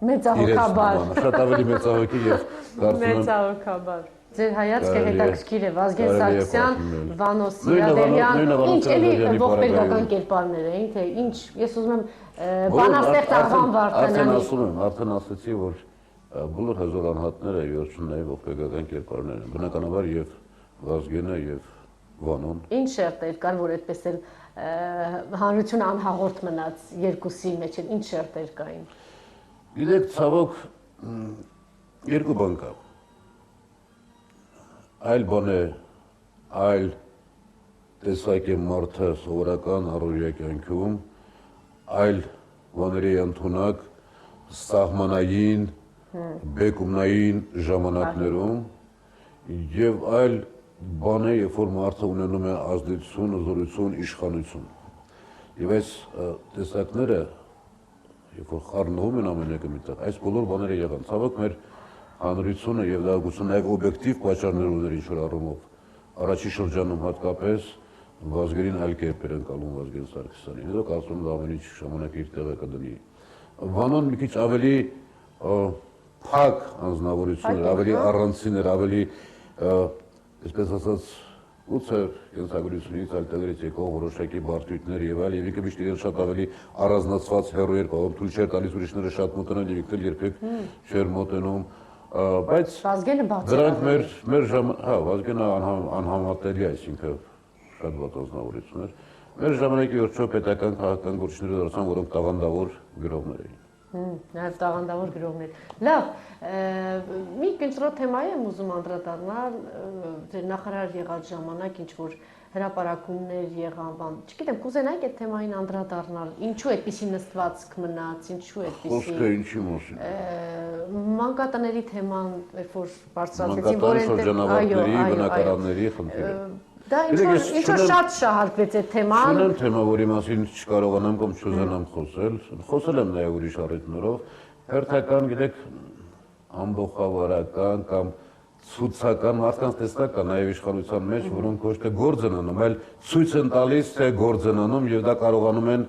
մեծահոգաբար, շատ ավելի մեծահոգի եւ կարծում եմ մեծահոգաբար։ Ձեր հայացքը հետաքրքիր է, Վազգեն Սարգսյան, Վանո Սիրադեղյան, ինչ էլի ողբերգական կերպարներ էին, թե ինչ, ես ուզում եմ բանաստեղծ Աղվան Վարդանյանի։ Արդեն ասացի, որ բոլոր հզոր անհատները վերջում նաև ողբերգական կերպարներ են, բնականաբար եւ Վազգենը եւ Վանոն։ Ինչ շերտեր կար, որ այդպես էլ հանրությունը անհաղորդ մնաց երկուսի մեջ, ինչ շերտեր կային։ Գիտեք, ցավոք երկու բան կա։ Այլ բան է, այլ տեսակ է մարդը սովորական առօրյա կյանքում, այլ բաների ընդունակ սահմանային, բեկումնային ժամանակներում եւ այլ բան է, երբ որ մարդը ունենում է ազդեցություն, զորություն, իշխանություն։ Եվ այս տեսակները, երբ որ խառնվում են ամեն մեկը միտեղ, այս բոլոր բաները եղան։ Ցավոք մեր հանրությունը եւ դա գուցե օբյեկտիվ պատճառներ ուներ ինչ-որ առումով։ Առաջի շրջանում հատկապես Վազգենին այլ կերպ էր ընկալում Վազգեն Սարգսյանին։ Հետո կարծում եմ ամեն ինչ ժամանակ իր տեղը կդնի։ Վանոն մի քիչ ավելի փակ անձնավորություն էր, ավելի առանցին էր, ավելի այսպես ասած գուցե կենսագրությունից այլ տեղերից եկող որոշակի բարդություններ եւ այլ, եւ ինքը միշտ իրեն շատ ավելի առանձնացված հեռու էր կարող, թույլ չէր տալիս ուրիշները շատ մոտենալ եւ ինքը երբեք չէր մոտենում, բայց Վազգենը բաց էր։ դրանք մեր Վազգենը անհամատելի, այսինքն շատ վատ անձնավորություն էր։ Մեր ժամանակի վերջո պետական քաղաքական գործիչները դարձան, որոնք տաղանդավոր գրողներ էին։ Նաև տաղանդավոր գրողներ։ Լավ, մի կենտրոն թեմայի եմ ուզում անդրադառնալ, նախարար եղած ժամանակ ինչ որ հրապարակումներ եղան, չգիտեմ, կուզենայիք այդ թեմային անդրադառնալ, ինչու այդպիսի նստվածք մնաց, ինչու այդպիսի։ Խոսքը ինչի մասին։ Մանկատների թեման, երբ որ բարձրացեցին, որ շրջանավարտների, բնակարանների խնդիրը։ Դա ինչ-որ շատ շահարկվեց այդ թեման։ Չունեմ թեմա, որի մասին չկարողանամ կամ չուզենամ խոսել։ Խոսել եմ նաև ուրիշ առիթներով։ Հերթական, գիտեք, ամբողջավարական կամ ցուցական մարդկանց տեսակ կա նաև իշխանության մեջ, որոնք ոչ թե գործ են անում, այլ ցույց են տալիս, թե գործ են անում եւ դա կարողանում են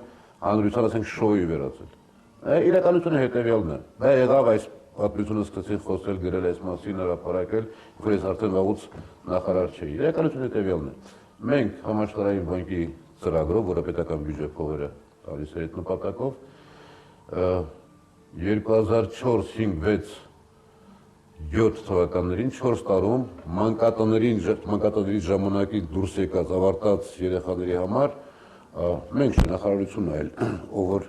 հանրության, ասենք, շոուի վերածել։ Իրականությունը հետեւյալն է։ Դա եղավ այս պատմությունը սկսեցին խոսել, գրել այս մասին, հրապարակել, որ ես արդեն վաղուց նախարար չէի։ Իրականությունը հետեւյալն է։ Մենք համաշխարհային բանկի ծրագրով, որը պետական բյուջե փողերը տալիս է այդ նպատակով, 2004-5-6-7 թվականներին 4 տարում մանկատների ժամանակի դուրս եկած ավարտած երեխաների համար մենք նախարարությունն այլ ով որ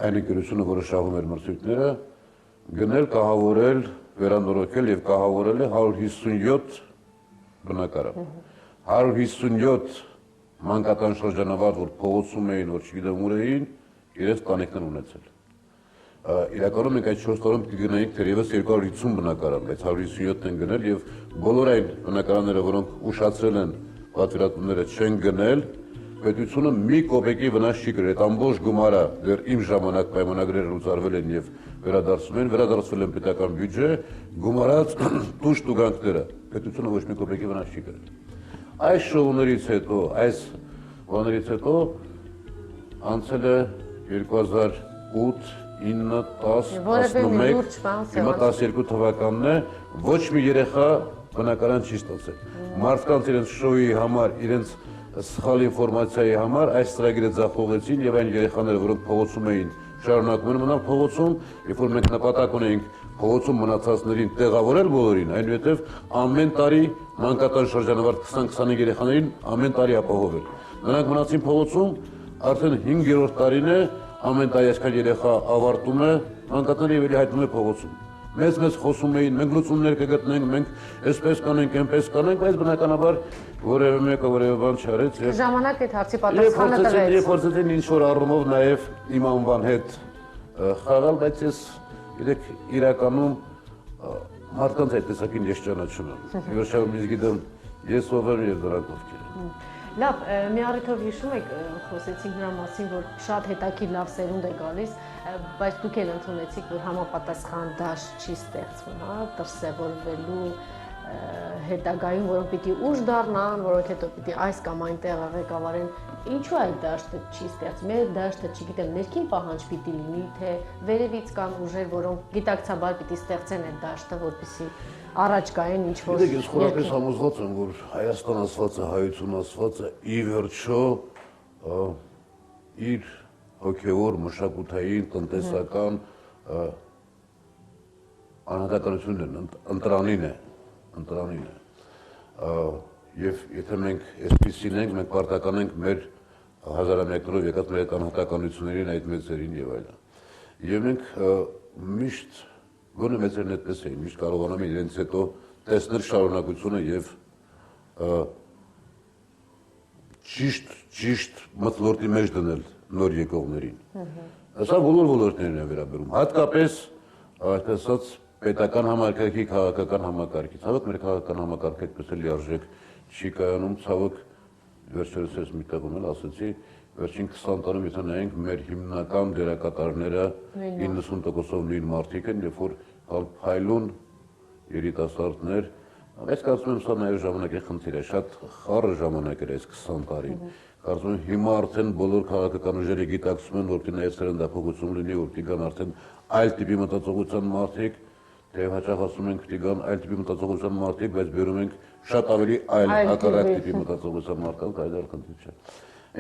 այն ընկերությունը, որը շահում էր մրցույթները, գնել, կահավորել, վերանորոգել եւ կահավորել է 157 բնակարան։ 157 մանկատան շրջանավարտ, որ փողոցում էին, որ չգիտեմ ուր էին, իրենց տանիքներ ունեցել։ Իրականում մենք այդ 4 տարում կգնայինք թերևս 250 բնակարան, բայց 157 են գնել եւ բոլոր այն բնակարանները, որոնք ուշացրել են պատվիրատուները, չեն գնել, պետությունը մի կոպեկի վնաս չի կրել։ Այդ ամբողջ գումարը դեռ իմ ժամանակ պայմանագրերը լուծարվել են եւ վերադարձվել են պետական բյուջե, գումարած տուժ տուգանքները պետությունը ոչ մի կոպեկի վնաս չի կրել։ Այս շոուներից հետո, այս բաներից հետո անցել է 2008, 9, 10, 11, հիմա 12 թվականն է, ոչ մի երեխա բնակարան չի ստացել։ Մարդկանց իրենց շոուի համար, իրենց սխալ ինֆորմացիայի համար այս ծրագիրը ձախողեցին եւ այն երեխաները, որոնք փողոցում էին, շարունակում են մնալ փողոցում, երբ որ մենք նպատակ ունեինք փողոցում մնացածներին տեղավորել բոլորին, այնուհետև ամեն տարի մանկատան շրջանավարտ 20-25 երեխաներին ամեն տարի ապահովել։ Նրանք մնացին փողոցում, արդեն 5-րդ տարին է, ամեն տարի այսքան երեխա ավարտում է մանկատանը եւ էլի հայտնվում է փողոցում։ Մեզ խոսում էին, մենք լուծումներ կգտնենք, մենք այսպես կանենք, այնպես կանենք, բայց բնականաբար որևէ մեկը որևէ բան չարեց եւ ժամանակ այդ հարցի պատասխանը տվեց։ Եվ փորձեցին ինչ-որ առումով նաեւ իմ անվան հետ խաղալ, բայց ես գիտեք իրականում մարդկանց այդ տեսակին ես ճանաչում եմ։ Վերջապես ես գիտեմ ես ով եմ եւ դրանք ովքեր են։ Լավ, մի առիթով հիշում եք, խոսեցինք նրա մասին, որ շատ հետաքրքիր լավ սերունդ է գալիս, բայց դուք էլ ընդունեցիք, որ համապատասխան դաշտ չի ստեղծվում, հա, դրսևորվելու հետագայում, որոնք պիտի ուժ դառնան, որոնք հետո պիտի այս կամ այնտեղ ղեկավարեն, ինչու այդ դաշտը չի ստեղծվում։ Մեր դաշտը, չգիտեմ, ներքին պահանջ պիտի լինի, թե վերևից կան ուժեր, որոնք գիտակցաբար պիտի ստեղծեն այդ դաշտը, որպեսզի առաջ գային ինչ որ։ Ես խորապես համոզված եմ, որ Հայաստան ասվածը, հայություն ասվածը ի վերջո իր հոգևոր, մշակութային, տնտեսական անհատականությունն ընտրանին է։ Եվ եթե մենք այսպիսին ենք, մենք պարտական ենք մեր 1000-ամյակներով եկած մեր կանհատականություններին այդ մեծերին եւ այլն։ Եվ մենք միշտ գոնե մեծերն այդպես էին, միշտ կարողանում են իրենց հետո տեսնել շարունակությունը եւ ճիշտ մթնոլորտի մեջ դնել նոր եկողներին։ Սա բոլոր ոլորտներն է վերաբերում, հատկապես այդ ասած պետական համակարգի քաղաքական համակարգի։ Ցավոք մեր քաղաքական համակարգը այդպես է լիարժեք չի կայանում, ցավոք վերջերս ես մի տեղում էլ ասացի, վերջին 20 տարում եթե նայենք մեր հիմնական դերակատարները 90%-ով նույն մարդիկ են, երբ որ փայլուն երիտասարդներ, ես կարծում եմ սա նաև ժամանակի խնդիր է, շատ խառը ժամանակ էր այս 20 տարին։ Կարծում եմ հիմա արդեն բոլոր քաղաքական ուժերը գիտակցում են, որ նաև սերնդափոխություն լինի, որ կգան արդեն այլ տիպի մտածողության մարդիկ, թեև հաճախ ասում ենք կգան այլ տիպի մտածողության մարդիկ, բայց բերում ենք շատ ավելի այլ հակառակ տիպի մտածողության մարդկանց, այդ այլ խնդիր չէ։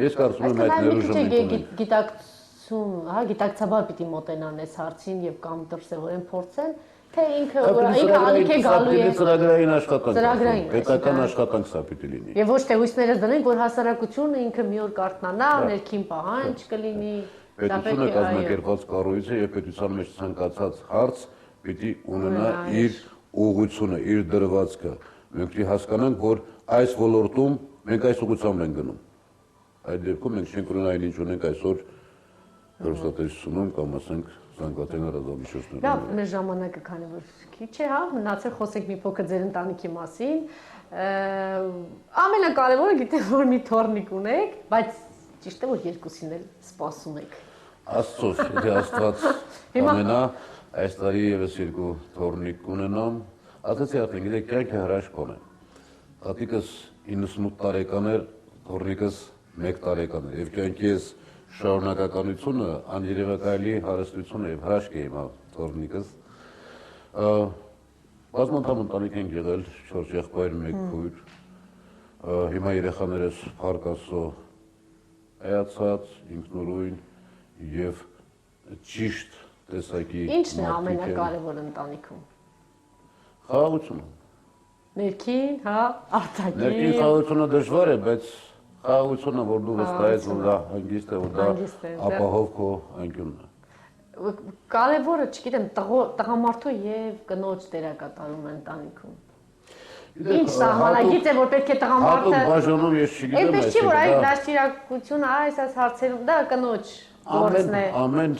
Ես կարծում եմ այդ ներուժը գիտակցում, հա, գիտակցաբար պիտի մոտենան այս հարցին եւ կամ դրսեւորեն փորձեն, թե ինքը ալիք է գալու է ծրագրային աշխատանք, պետական աշխատանք սա պիտի լինի։ Եվ ոչ թե հույսներս դնենք, որ հասարակությունը ինքը մի օր կարթնանա, ներքին պահանջ կլինի։ Պետությունը կազմակերպված կառույց է եւ պետության մեջ ցանկացած հարց պիտի ունենա իր ուղղությունը, իր դրվածքը։ Մենք պիտի հասկանանք, որ այս ոլորտում մենք այս ուղղությամբ ենք գնում։ Այդ դեպքում մենք չենք ունենա այն ինչ ունենք այսօր հեռուստատեսությունում կամ ասենք զանգվածային լրատվամիջոցներում։ Լավ, մեր ժամանակը քանի որ քիչ է, հա, մնացել խոսենք մի փոքր ձեր ընտանիքի մասին։ Ամենակարևորը գիտեմ, որ մի թոռնիկ ունեք, բայց ճիշտ է, որ երկուսին էլ սպասում եք։ Աստծո, եթե Աստված ամենա, այս տարի եւս 2 թոռնիկ կունենամ։ Ասացի արդեն, գիտեք, կյանքը հրաշք բան է։ Տատիկս 98 տարեկան էր, թոռնիկս 1 տարեկան էր, եւ կյանքի ես շարունակականությունը, աներևակայելի հարստություն եւ հրաշք է հիմա թոռնիկս։ Բազմաթիվ ընտանիք են եղել, 4 եղբայր, 1 քույր։ Հիմա երեխաներս փառք Աստծո էացած, ինքնուրույն եւ ճիշտ տեսակի։ Ինչն է ամենակարևոր ընտանիքում։ Խաղաղությունը։ Ներքին, հա, արտաքին։ Ներքին խաղաղությունը դժվար է, բայց խաղաղությունը, որ դու վստահես, որ դա հանգիստ է, որ դա ապահով քո անկյունն է։ Կարևորը, չգիտեմ, տղամարդու եւ կնոջ դերակատարումը ընտանիքում։ Ինչ սահմանագիծ է, որ պետք է տղամարդը։ Հատուկ բաժանում ես չգիտեմ, այնպես չի, որ այդ դաստիարակությունը, այս հարցերում դա կնոջ գործն է։ Ամեն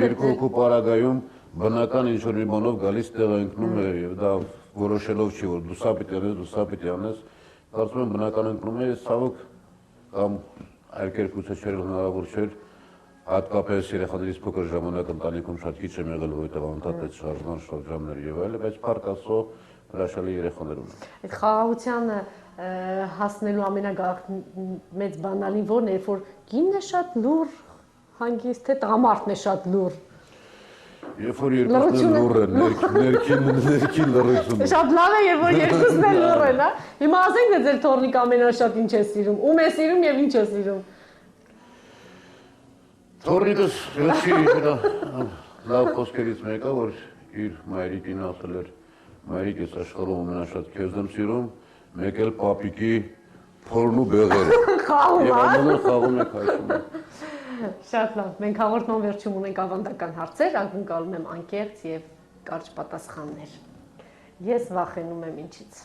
երկու հոգու պարագայում բնական ինչ-որ մի բանով գալիս տեղ ընկնում է եւ դա որոշելով չի, որ դու սա պիտի անես, դու սա պիտի անես, կարծում եմ բնական ընկնում է, ցավոք կամ այլ կերպուցը չէր հնարավոր չէր, հատկապես երեխաներից փոքր ժամանակ ընտանիքում շատ քիչ եմ եղել, որովհետեւ անդադ այդ շարժման շրջաններ եւ այլն, բայց փառք Աստծո հրաշալի երեխաներ ունեմ։ Այդ խաղաղությանը հասնելու ամենագաղտնի մեծ բանալին որն է, որ կինն է շատ լուր, հանգիստ, թե տղամարդն է շատ լուր։ Երբ որ երկուսն են լուր են, ներքին լռություն։ Շատ լավ է, երբ որ երկուսն են լուր են, հա։ Հիմա ասենք թե ձեր թոռնիկը ամենաշատ ինչ է սիրում, ում է սիրում եւ ինչ է սիրում։ Թոռնիկս վերջի լավ խոսքերից մեկը, որ իր մայրիկին ասել էր, մայրիկ ես աշխարհում ամենաշատ քեզ եմ սիրում, մեկ էլ պապիկի փորն ու բեղերը։ Խաղում, հա։ Եվ ամենը խաղում եք այսում։ Շատ լավ, մենք հաղորդման վերջում ունենք ավանդական հարցեր, ակնկալում եմ անկեղծ եւ կարճ պատասխաններ։ Ես վախենում եմ ինչից։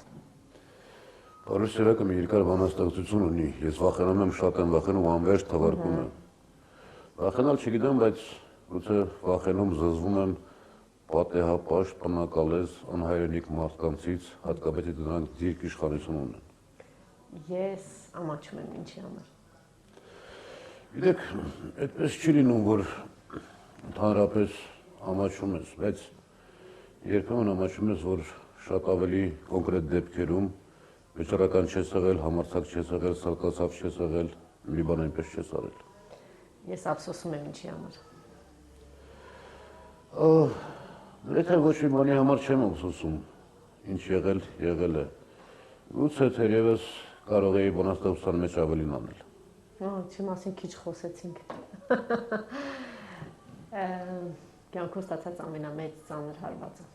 Պարոն Սևակը մի երկար բանաստեղծություն ունի, ես վախենում եմ, շատ եմ վախենում, անվերջ թվարկում եմ։ Վախենալ չգիտեմ, բայց գուցե վախենում զզվում եմ պատեհապաշտ, պնակալես, անհայրենիք մարդկանցից, հատկապես դրանք դիրք իշխանություն ունեն։ Ես ամաչում եմ ինչի համար։ Գիտեք, այդպես չի լինում, որ ընդհանրապես ամաչում ես, բայց երբեմն ամաչում ես, որ շատ ավելի կոնկրետ դեպքերում վճռական չես եղել, համարձակ չես եղել, սրտացավ չես եղել, մի բան այնպես չես արել։ Ես ափսոսում եմ ինչի համար։ Եթե ոչ մի բանի համար չեմ ափսոսում, ինչ եղել, եղել է։ Գուցե թերևս կարող էի բանաստեղծության մեջ ավելին անել։ Չի մասին քիչ խոսեցինք։ Կյանքում ստացած ամենամեծ ծանր հարվածը։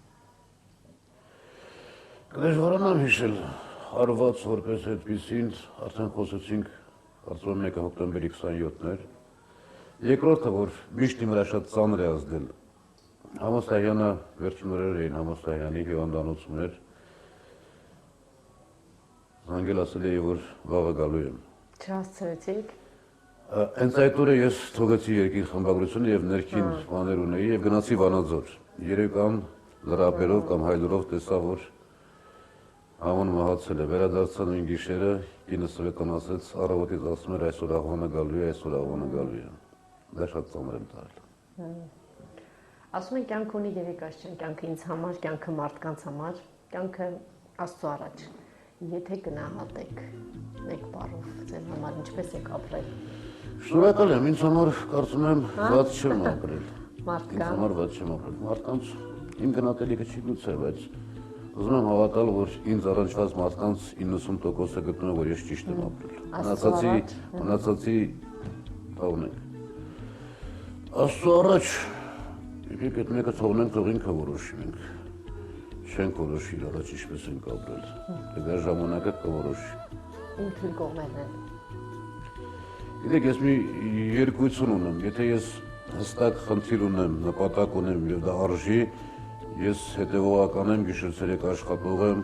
Դժվարանամ հիշել հարված որպես այդպիսին, արդեն խոսեցինք կարծում եմ մեկը հոկտեմբերի 27-ն էր։ Երկրորդը, որ միշտ իմ վրա շատ ծանր է ազդել, Համոստայանը վերջին օրեր էին Համոստայանի հիվանդանոցում էր, զանգել ասել էի, որ վաղը գալու եմ։ Չհասցրեցիք։ Հենց այդ օրը ես թողեցի երկիր խմբագրությունը եւ ներքին բաներ ունեի եւ գնացի Վանաձոր։ Երեկան լրապերով կամ հայլուրով տեսա, որ Համոն մահացել է, վերադարձա նույն գիշերը, կինս վեկան ասեց, առավոտից ասում էր այսօր աղվանը գալու է, այսօր աղվանը գալու է։ Դա շատ ծանր եմ տարել։ Ասում են կյանք ունի երեկաշրջան, կյանքը ինձ համար, կյանքը մարդկանց համար, կյանքը Աստծո առաջ։ Եթե գնահատեք մեկ բառով, ձեր համար ինչպես եք ապրել։ Շնորհակալ եմ, ինձ համար կարծում եմ ված չեմ ապրել։ Մարդկանց։ Ինձ համար ված չեմ ապրել։ Մարդկանց իմ գնահատելիքը չի լուծել, բայց ուզում եմ հավատալ, որ ինձ առնչված մարդկանց 90%-ը գտնում է, որ ես ճիշտ եմ ապրել։ Մնացածի թողնենք։ Աստծո առաջ եկեք այդ մեկը թողնենք, թող ինքը որոշի, մենք չենք որոշի իր առաջ ինչպես ենք ապրել։ Դա ժամանակը կորոշի։ Ինքն կողմերն են։ Գիտեք, ես մի երկություն ունեմ, եթե ես հստակ խնդիր ունեմ, նպատակ ունեմ եւ դա արժի, ես հետևողական եմ, գիշեր-ցերեկ աշխատող եմ,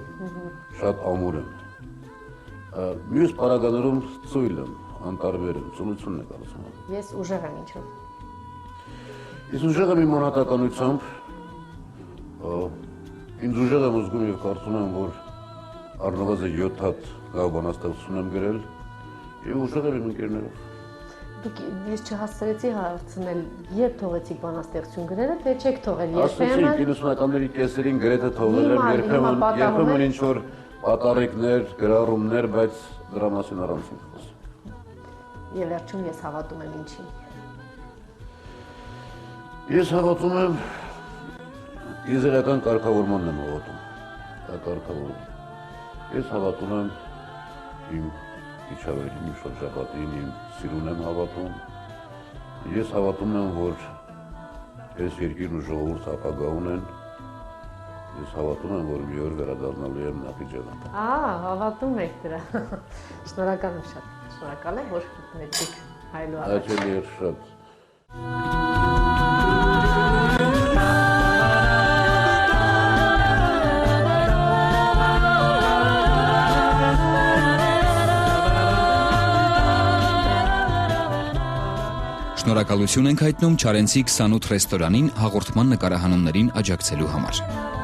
շատ ամուր եմ։ Մյուս պարագաներում ծույլ եմ, անտարբեր եմ, ծնությունն է կարծում եմ։ Ես ուժեղ եմ ինչով։ Ես ուժեղ եմ իմ անհատականությամբ, ինձ ուժեղ եմ զգում եւ կարծում եմ, որ առնվազն 7 հատ լավ բանաստեղծություն եմ գրել եւ ուժեղ եմ իմ ընկերներով։ Դուք ես չհասցրեցի հարցնել, երբ թողեցիք բանաստեղծություն գրելը, թե չեք թողել, երբեմն 90-ականների կեսերին գրեթե թողել եմ, երբեմն ինչ որ պատառիկներ, գրառումներ, բայց դրա մասին առանցին խոսում։ Եվ վերջում ես հավատում եմ ինչին։ Ես հավատում եմ իզրական կարգավորմանն եմ հավատում։ Դա կարգավորում։ Ես հավատում եմ իմ իջավերին, իմ շրջապատին, իմ սիրուն եմ հավատում։ Ես հավատում եմ, որ այս երկիրն ու ժողովուրդը ապագա ունեն։ Ես հավատում եմ, որ մի օր վերադառնալու եմ Նախիջևան։ Հավատում եք դրա։ Շնորհակալ եմ շատ։ Շնորհակալ եմ, որ գտնեցիք հայլու առաջ։ Հաճելի էր շատ։ Շնորհակալություն ենք հայտնում Չարենցի 28 ռեստորանին հաղորդման նկարահանումներին աջակցելու համար։